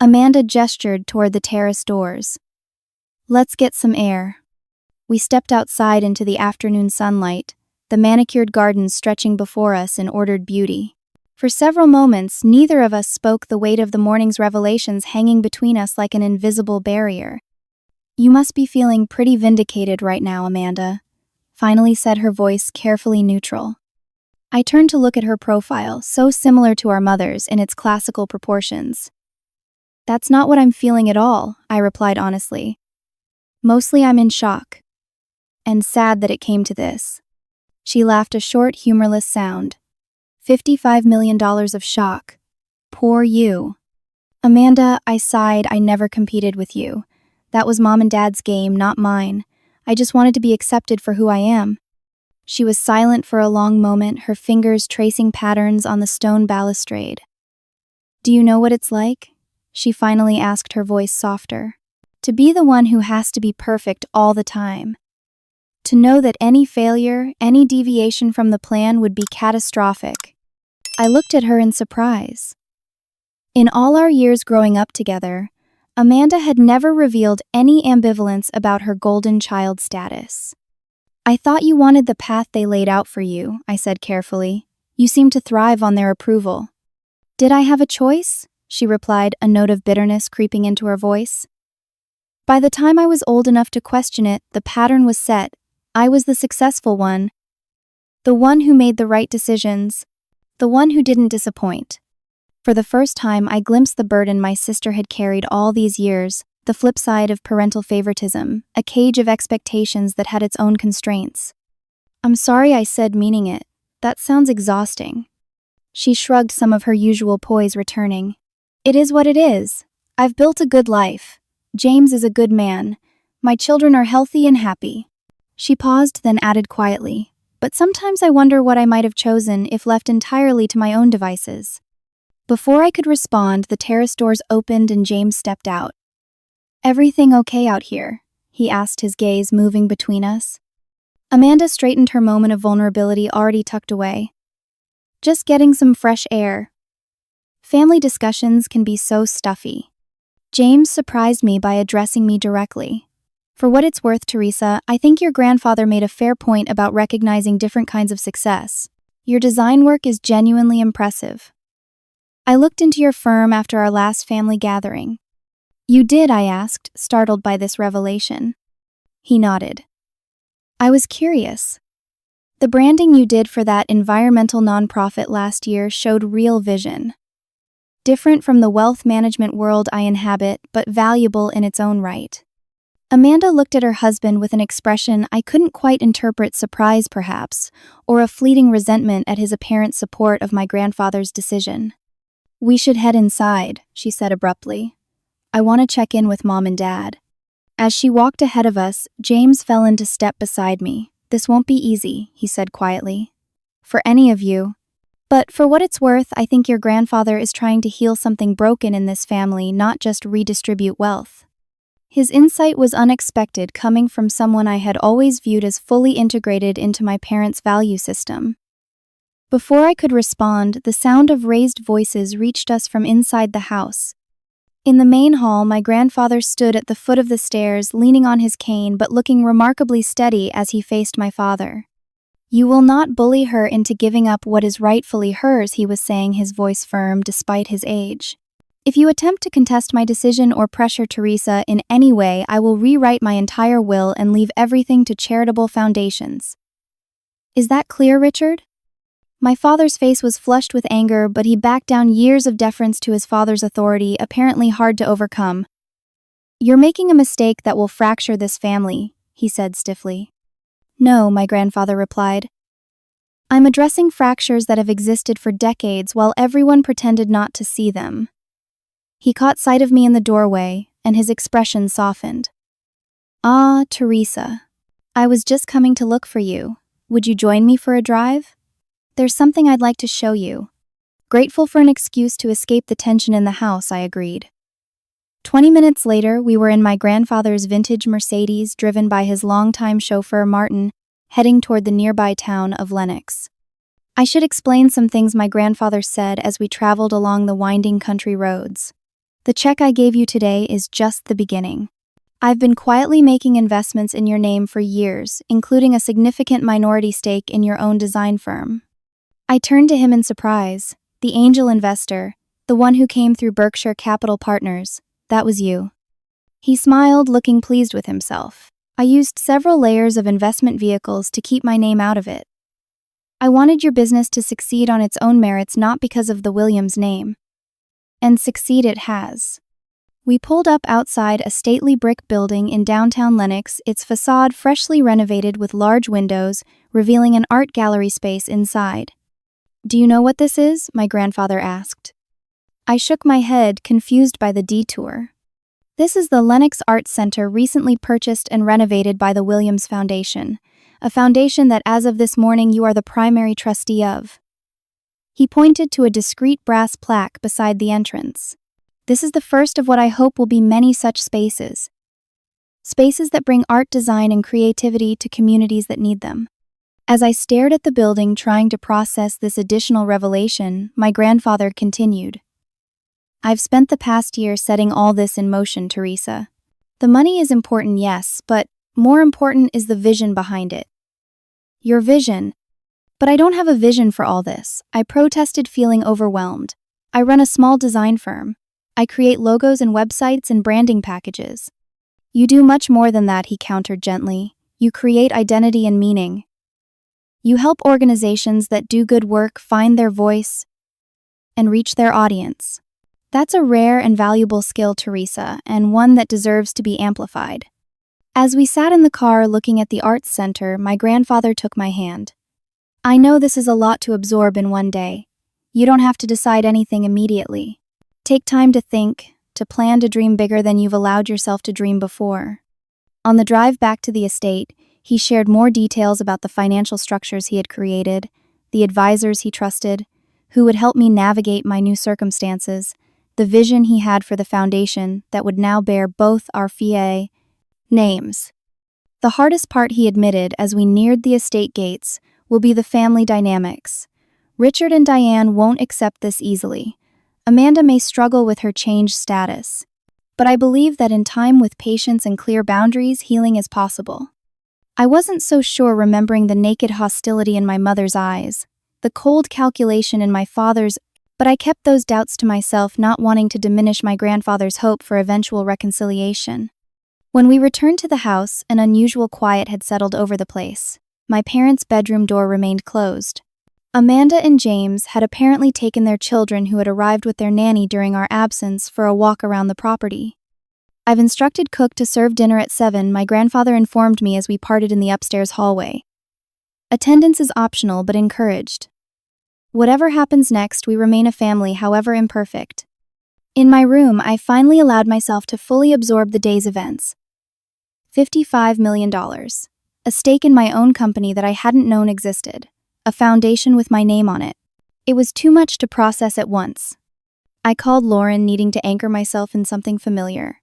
Amanda gestured toward the terrace doors. Let's get some air. We stepped outside into the afternoon sunlight, the manicured gardens stretching before us in ordered beauty. For several moments, neither of us spoke, the weight of the morning's revelations hanging between us like an invisible barrier. You must be feeling pretty vindicated right now, Amanda, finally said, her voice carefully neutral. I turned to look at her profile, so similar to our mother's in its classical proportions. That's not what I'm feeling at all, I replied honestly. Mostly I'm in shock. And sad that it came to this. She laughed, a short, humorless sound. $55 million of shock. Poor you. Amanda, I sighed, I never competed with you. That was Mom and Dad's game, not mine. I just wanted to be accepted for who I am. She was silent for a long moment, her fingers tracing patterns on the stone balustrade. Do you know what it's like? She finally asked, her voice softer. To be the one who has to be perfect all the time. To know that any failure, any deviation from the plan would be catastrophic. I looked at her in surprise. In all our years growing up together, Amanda had never revealed any ambivalence about her golden child status. I thought you wanted the path they laid out for you, I said carefully. You seemed to thrive on their approval. Did I have a choice? She replied, a note of bitterness creeping into her voice. By the time I was old enough to question it, the pattern was set. I was the successful one. The one who made the right decisions. The one who didn't disappoint. For the first time, I glimpsed the burden my sister had carried all these years. The flip side of parental favoritism, a cage of expectations that had its own constraints. I'm sorry, I said, meaning it. That sounds exhausting. She shrugged, some of her usual poise returning. It is what it is. I've built a good life. James is a good man. My children are healthy and happy. She paused, then added quietly, "But sometimes I wonder what I might have chosen if left entirely to my own devices." Before I could respond, the terrace doors opened and James stepped out. "Everything okay out here?" he asked, his gaze moving between us. Amanda straightened her moment of vulnerability already tucked away. "Just getting some fresh air." Family discussions can be so stuffy. James surprised me by addressing me directly. "For what it's worth, Teresa, I think your grandfather made a fair point about recognizing different kinds of success. Your design work is genuinely impressive. I looked into your firm after our last family gathering." "You did?" I asked, startled by this revelation. He nodded. "I was curious. The branding you did for that environmental nonprofit last year showed real vision. Different from the wealth management world I inhabit, but valuable in its own right." Amanda looked at her husband with an expression I couldn't quite interpret: surprise, perhaps, or a fleeting resentment at his apparent support of my grandfather's decision. "We should head inside," she said abruptly. "I want to check in with Mom and Dad." As she walked ahead of us, James fell into step beside me. "This won't be easy," he said quietly. "For any of you. But for what it's worth, I think your grandfather is trying to heal something broken in this family, not just redistribute wealth." His insight was unexpected, coming from someone I had always viewed as fully integrated into my parents' value system. Before I could respond, the sound of raised voices reached us from inside the house. In the main hall, my grandfather stood at the foot of the stairs, leaning on his cane but looking remarkably steady as he faced my father. "You will not bully her into giving up what is rightfully hers," he was saying, his voice firm despite his age. "If you attempt to contest my decision or pressure Teresa in any way, I will rewrite my entire will and leave everything to charitable foundations. Is that clear, Richard?" My father's face was flushed with anger, but he backed down, years of deference to his father's authority, apparently hard to overcome. "You're making a mistake that will fracture this family," he said stiffly. "No," my grandfather replied. "I'm addressing fractures that have existed for decades while everyone pretended not to see them." He caught sight of me in the doorway, and his expression softened. "Ah, Teresa. I was just coming to look for you. Would you join me for a drive? There's something I'd like to show you." Grateful for an excuse to escape the tension in the house, I agreed. 20 minutes later, we were in my grandfather's vintage Mercedes, driven by his longtime chauffeur, Martin, heading toward the nearby town of Lenox. I should explain some things my grandfather said as we traveled along the winding country roads. "The check I gave you today is just the beginning. I've been quietly making investments in your name for years, including a significant minority stake in your own design firm." I turned to him in surprise. "The angel investor, the one who came through Berkshire Capital Partners, that was you." He smiled, looking pleased with himself. "I used several layers of investment vehicles to keep my name out of it. I wanted your business to succeed on its own merits, not because of the Williams name. And succeed it has." We pulled up outside a stately brick building in downtown Lenox, its facade freshly renovated with large windows, revealing an art gallery space inside. "Do you know what this is?" my grandfather asked. I shook my head, confused by the detour. "This is the Lenox Art Center, recently purchased and renovated by the Williams Foundation, a foundation that as of this morning you are the primary trustee of." He pointed to a discreet brass plaque beside the entrance. "This is the first of what I hope will be many such spaces. Spaces that bring art, design, and creativity to communities that need them." As I stared at the building, trying to process this additional revelation, my grandfather continued. "I've spent the past year setting all this in motion, Teresa. The money is important, yes, but more important is the vision behind it. Your vision. But I don't have a vision for all this," I protested, feeling overwhelmed. "I run a small design firm. I create logos and websites and branding packages." "You do much more than that," he countered gently. "You create identity and meaning. You help organizations that do good work find their voice and reach their audience. That's a rare and valuable skill, Teresa, and one that deserves to be amplified." As we sat in the car looking at the arts center, my grandfather took my hand. "I know this is a lot to absorb in one day. You don't have to decide anything immediately. Take time to think, to plan, to dream bigger than you've allowed yourself to dream before." On the drive back to the estate, He shared more details about the financial structures he had created, the advisors he trusted, who would help me navigate my new circumstances, the vision he had for the foundation that would now bear both our FIA names. The hardest part, he admitted as we neared the estate gates, will be the family dynamics. Richard and Diane won't accept this easily. Amanda may struggle with her changed status. But I believe that in time, with patience and clear boundaries, healing is possible. I wasn't so sure, remembering the naked hostility in my mother's eyes, the cold calculation in my father's, but I kept those doubts to myself, not wanting to diminish my grandfather's hope for eventual reconciliation. When we returned to the house, an unusual quiet had settled over the place. My parents' bedroom door remained closed. Amanda and James had apparently taken their children, who had arrived with their nanny during our absence, for a walk around the property. "I've instructed cook to serve dinner at 7, my grandfather informed me as we parted in the upstairs hallway. Attendance is optional but encouraged. Whatever happens next, we remain a family, however imperfect." In my room, I finally allowed myself to fully absorb the day's events. $55 million. A stake in my own company that I hadn't known existed. A foundation with my name on it. It was too much to process at once. I called Lauren, needing to anchor myself in something familiar.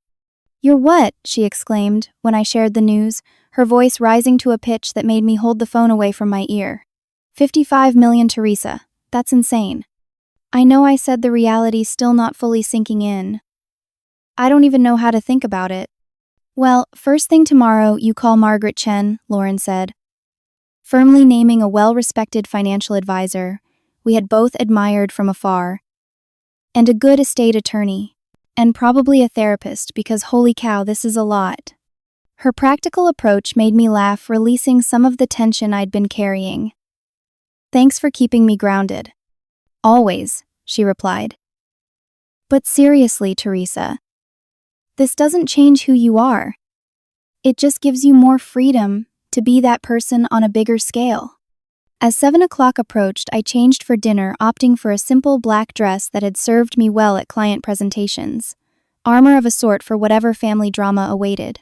"You're what?" she exclaimed when I shared the news, her voice rising to a pitch that made me hold the phone away from my ear. 55 million, Teresa. That's insane. I know, I said, the reality still not fully sinking in. I don't even know how to think about it. "Well, first thing tomorrow, you call Margaret Chen," Lauren said, firmly naming a well-respected financial advisor we had both admired from afar, and a good estate attorney, and probably a therapist, because holy cow, this is a lot. Her practical approach made me laugh, releasing some of the tension I'd been carrying. "Thanks for keeping me grounded." "Always," she replied. "But seriously, Teresa, this doesn't change who you are. It just gives you more freedom to be that person on a bigger scale." As 7 o'clock approached, I changed for dinner, opting for a simple black dress that had served me well at client presentations, armor of a sort for whatever family drama awaited.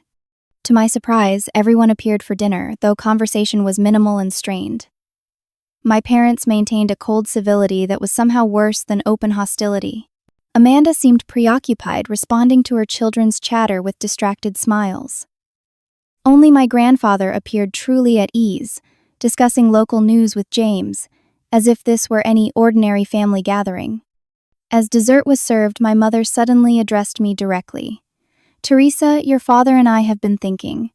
To my surprise, everyone appeared for dinner, though conversation was minimal and strained. My parents maintained a cold civility that was somehow worse than open hostility. Amanda seemed preoccupied, responding to her children's chatter with distracted smiles. Only my grandfather appeared truly at ease, discussing local news with James, as if this were any ordinary family gathering. As dessert was served, my mother suddenly addressed me directly. "Teresa, your father and I have been thinking.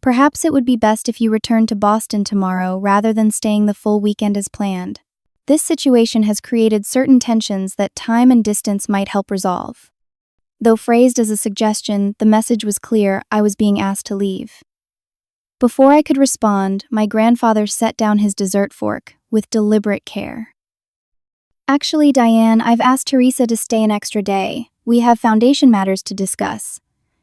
Perhaps it would be best if you returned to Boston tomorrow rather than staying the full weekend as planned. This situation has created certain tensions that time and distance might help resolve." Though phrased as a suggestion, the message was clear: I was being asked to leave. Before I could respond, my grandfather set down his dessert fork with deliberate care. "Actually, Diane, I've asked Teresa to stay an extra day. We have foundation matters to discuss."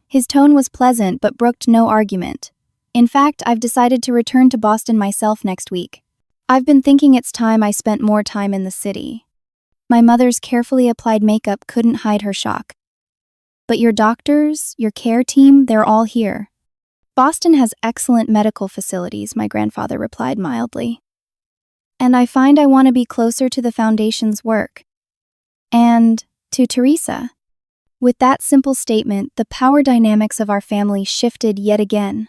His tone was pleasant but brooked no argument. "In fact, I've decided to return to Boston myself next week. I've been thinking it's time I spent more time in the city." My mother's carefully applied makeup couldn't hide her shock. "But your doctors, your care team, they're all here." "Boston has excellent medical facilities," my grandfather replied mildly. "And I find I want to be closer to the foundation's work. And to Teresa." With that simple statement, the power dynamics of our family shifted yet again.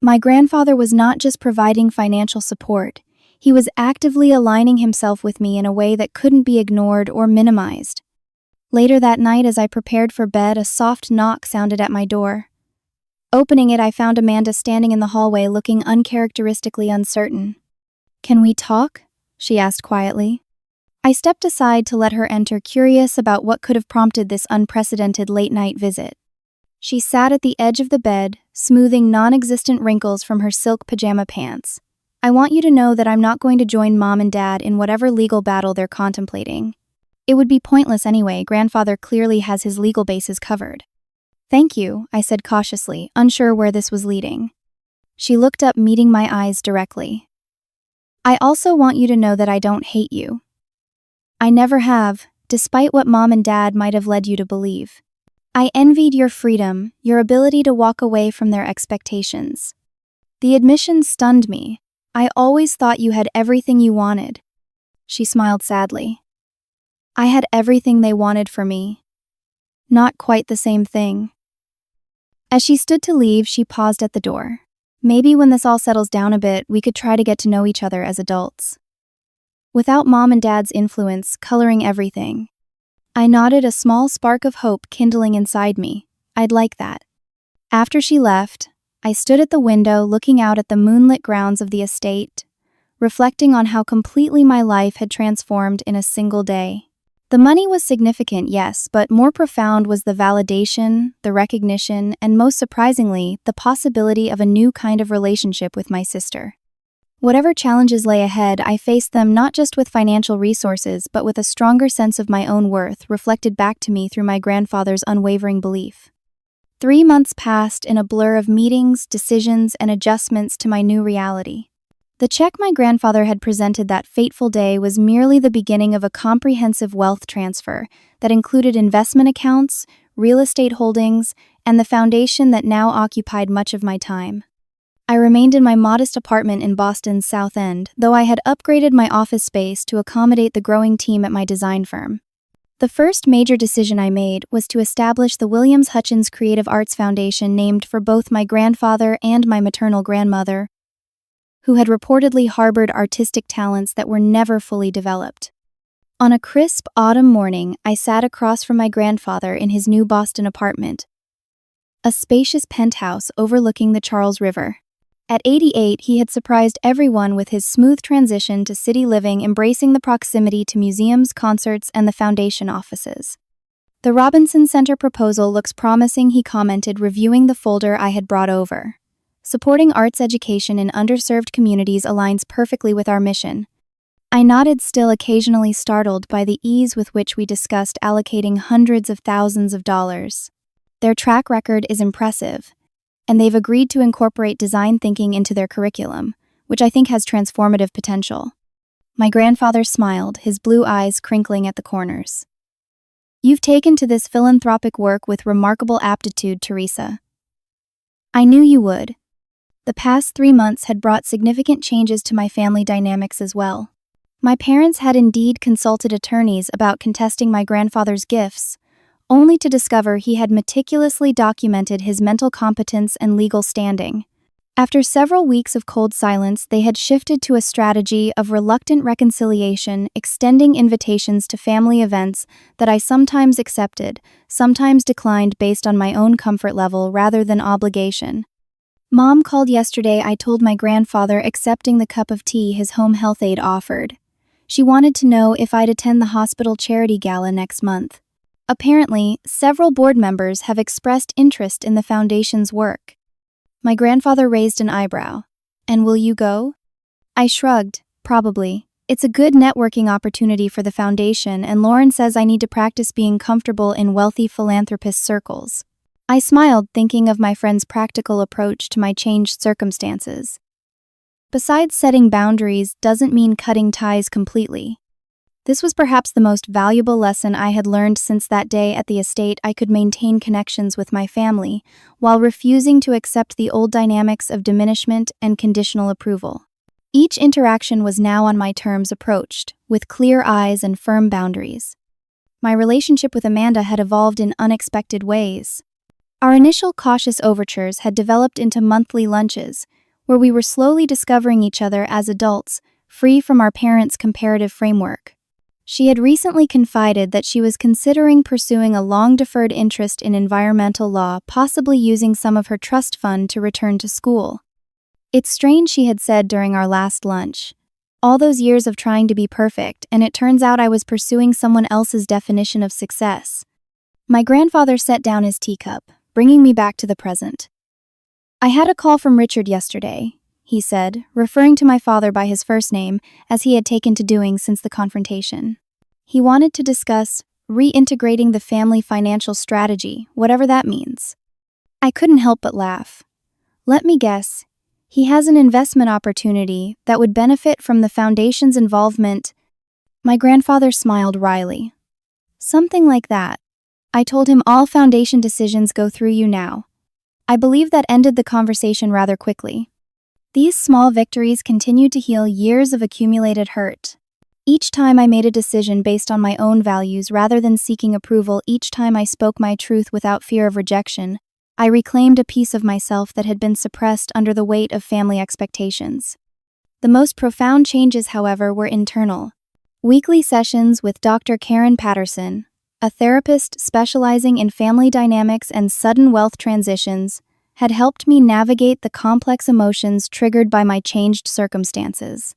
My grandfather was not just providing financial support, he was actively aligning himself with me in a way that couldn't be ignored or minimized. Later that night, as I prepared for bed, a soft knock sounded at my door. Opening it, I found Amanda standing in the hallway, looking uncharacteristically uncertain. "Can we talk?" she asked quietly. I stepped aside to let her enter, curious about what could have prompted this unprecedented late-night visit. She sat at the edge of the bed, smoothing non-existent wrinkles from her silk pajama pants. "I want you to know that I'm not going to join Mom and Dad in whatever legal battle they're contemplating. It would be pointless anyway. Grandfather clearly has his legal bases covered." "Thank you," I said cautiously, unsure where this was leading. She looked up, meeting my eyes directly. "I also want you to know that I don't hate you. I never have, despite what Mom and Dad might have led you to believe. I envied your freedom, your ability to walk away from their expectations. The admission stunned me. I always thought you had everything you wanted. She smiled sadly. I had everything they wanted for me. Not quite the same thing. As she stood to leave, she paused at the door. Maybe when this all settles down a bit, we could try to get to know each other as adults. Without Mom and Dad's influence coloring everything. I nodded, a small spark of hope kindling inside me. I'd like that. After she left, I stood at the window looking out at the moonlit grounds of the estate, reflecting on how completely my life had transformed in a single day. The money was significant, yes, but more profound was the validation, the recognition, and most surprisingly, the possibility of a new kind of relationship with my sister. Whatever challenges lay ahead, I faced them not just with financial resources, but with a stronger sense of my own worth reflected back to me through my grandfather's unwavering belief. 3 months passed in a blur of meetings, decisions, and adjustments to my new reality. The check my grandfather had presented that fateful day was merely the beginning of a comprehensive wealth transfer that included investment accounts, real estate holdings, and the foundation that now occupied much of my time. I remained in my modest apartment in Boston's South End, though I had upgraded my office space to accommodate the growing team at my design firm. The first major decision I made was to establish the Williams Hutchins Creative Arts Foundation, named for both my grandfather and my maternal grandmother, who had reportedly harbored artistic talents that were never fully developed. On a crisp autumn morning, I sat across from my grandfather in his new Boston apartment, a spacious penthouse overlooking the Charles River. At 88, he had surprised everyone with his smooth transition to city living, embracing the proximity to museums, concerts, and the foundation offices. The Robinson Center proposal looks promising, he commented, reviewing the folder I had brought over. Supporting arts education in underserved communities aligns perfectly with our mission. I nodded, still occasionally startled by the ease with which we discussed allocating hundreds of thousands of dollars. Their track record is impressive, and they've agreed to incorporate design thinking into their curriculum, which I think has transformative potential. My grandfather smiled, his blue eyes crinkling at the corners. You've taken to this philanthropic work with remarkable aptitude, Teresa. I knew you would. The past 3 months had brought significant changes to my family dynamics as well. My parents had indeed consulted attorneys about contesting my grandfather's gifts, only to discover he had meticulously documented his mental competence and legal standing. After several weeks of cold silence, they had shifted to a strategy of reluctant reconciliation, extending invitations to family events that I sometimes accepted, sometimes declined based on my own comfort level rather than obligation. Mom called yesterday. I told my grandfather, accepting the cup of tea his home health aide offered. She wanted to know if I'd attend the hospital charity gala next month. Apparently, several board members have expressed interest in the foundation's work. My grandfather raised an eyebrow. And will you go? I shrugged. Probably. It's a good networking opportunity for the foundation, and Lauren says I need to practice being comfortable in wealthy philanthropist circles. I smiled, thinking of my friend's practical approach to my changed circumstances. Besides, setting boundaries doesn't mean cutting ties completely. This was perhaps the most valuable lesson I had learned since that day at the estate. I could maintain connections with my family while refusing to accept the old dynamics of diminishment and conditional approval. Each interaction was now on my terms, approached with clear eyes and firm boundaries. My relationship with Amanda had evolved in unexpected ways. Our initial cautious overtures had developed into monthly lunches, where we were slowly discovering each other as adults, free from our parents' comparative framework. She had recently confided that she was considering pursuing a long-deferred interest in environmental law, possibly using some of her trust fund to return to school. It's strange, she had said during our last lunch. All those years of trying to be perfect, and it turns out I was pursuing someone else's definition of success. My grandfather set down his teacup, bringing me back to the present. I had a call from Richard yesterday, he said, referring to my father by his first name, as he had taken to doing since the confrontation. He wanted to discuss reintegrating the family financial strategy, whatever that means. I couldn't help but laugh. Let me guess, he has an investment opportunity that would benefit from the foundation's involvement. My grandfather smiled wryly. Something like that. I told him all foundation decisions go through you now. I believe that ended the conversation rather quickly. These small victories continued to heal years of accumulated hurt. Each time I made a decision based on my own values rather than seeking approval, each time I spoke my truth without fear of rejection, I reclaimed a piece of myself that had been suppressed under the weight of family expectations. The most profound changes, however, were internal. Weekly sessions with Dr. Karen Patterson, a therapist specializing in family dynamics and sudden wealth transitions, had helped me navigate the complex emotions triggered by my changed circumstances.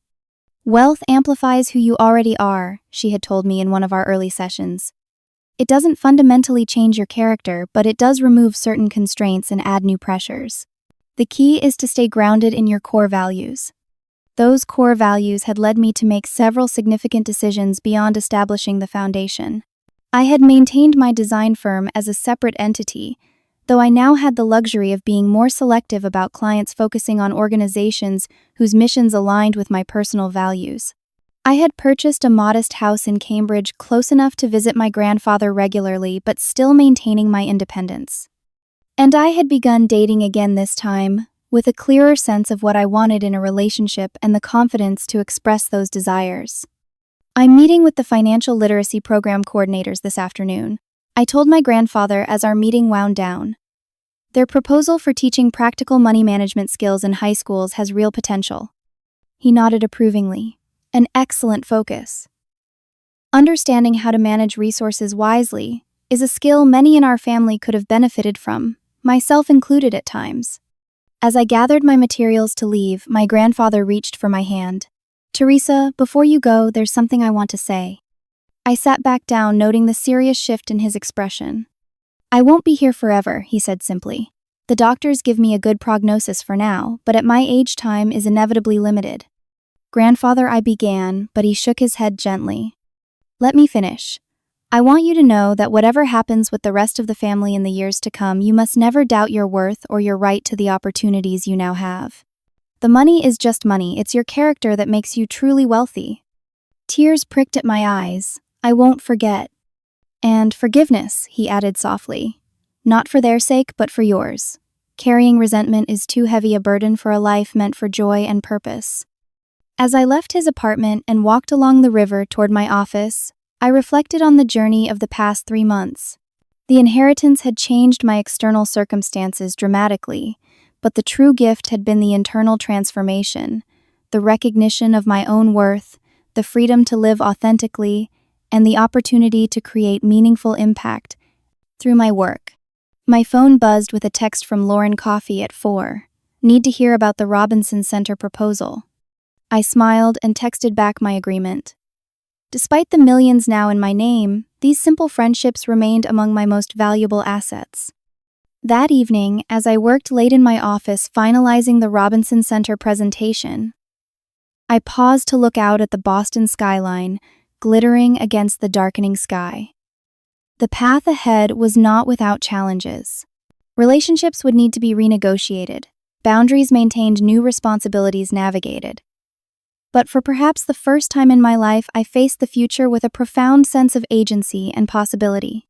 Wealth amplifies who you already are, she had told me in one of our early sessions. It doesn't fundamentally change your character, but it does remove certain constraints and add new pressures. The key is to stay grounded in your core values. Those core values had led me to make several significant decisions beyond establishing the foundation. I had maintained my design firm as a separate entity, though I now had the luxury of being more selective about clients, focusing on organizations whose missions aligned with my personal values. I had purchased a modest house in Cambridge, close enough to visit my grandfather regularly, but still maintaining my independence. And I had begun dating again, this time, with a clearer sense of what I wanted in a relationship and the confidence to express those desires. I'm meeting with the financial literacy program coordinators this afternoon, I told my grandfather as our meeting wound down. Their proposal for teaching practical money management skills in high schools has real potential. He nodded approvingly. An excellent focus. Understanding how to manage resources wisely is a skill many in our family could have benefited from, myself included at times. As I gathered my materials to leave, my grandfather reached for my hand. "Teresa, before you go, there's something I want to say." I sat back down, noting the serious shift in his expression. "I won't be here forever," he said simply. "The doctors give me a good prognosis for now, but at my age, time is inevitably limited." "Grandfather," I began, but he shook his head gently. "Let me finish. I want you to know that whatever happens with the rest of the family in the years to come, you must never doubt your worth or your right to the opportunities you now have. The money is just money, it's your character that makes you truly wealthy." Tears pricked at my eyes. "I won't forget." "And forgiveness," he added softly. "Not for their sake, but for yours. Carrying resentment is too heavy a burden for a life meant for joy and purpose." As I left his apartment and walked along the river toward my office, I reflected on the journey of the past 3 months. The inheritance had changed my external circumstances dramatically, but the true gift had been the internal transformation, the recognition of my own worth, the freedom to live authentically, and the opportunity to create meaningful impact through my work. My phone buzzed with a text from Lauren Coffey at 4. "Need to hear about the Robinson Center proposal." I smiled and texted back my agreement. Despite the millions now in my name, these simple friendships remained among my most valuable assets. That evening, as I worked late in my office finalizing the Robinson Center presentation, I paused to look out at the Boston skyline, glittering against the darkening sky. The path ahead was not without challenges. Relationships would need to be renegotiated, boundaries maintained, new responsibilities navigated. But for perhaps the first time in my life, I faced the future with a profound sense of agency and possibility.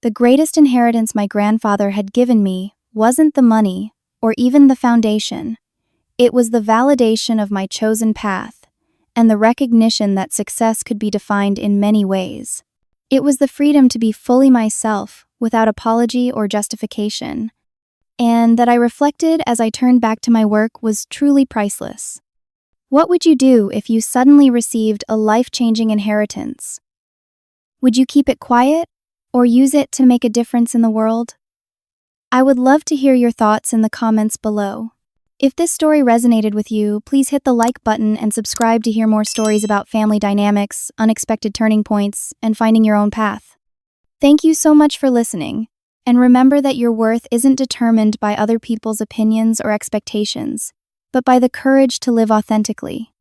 The greatest inheritance my grandfather had given me wasn't the money or even the foundation. It was the validation of my chosen path and the recognition that success could be defined in many ways. It was the freedom to be fully myself without apology or justification, and that I reflected as I turned back to my work was truly priceless. What would you do if you suddenly received a life-changing inheritance? Would you keep it quiet or use it to make a difference in the world? I would love to hear your thoughts in the comments below. If this story resonated with you, please hit the like button and subscribe to hear more stories about family dynamics, unexpected turning points, and finding your own path. Thank you so much for listening, and remember that your worth isn't determined by other people's opinions or expectations, but by the courage to live authentically.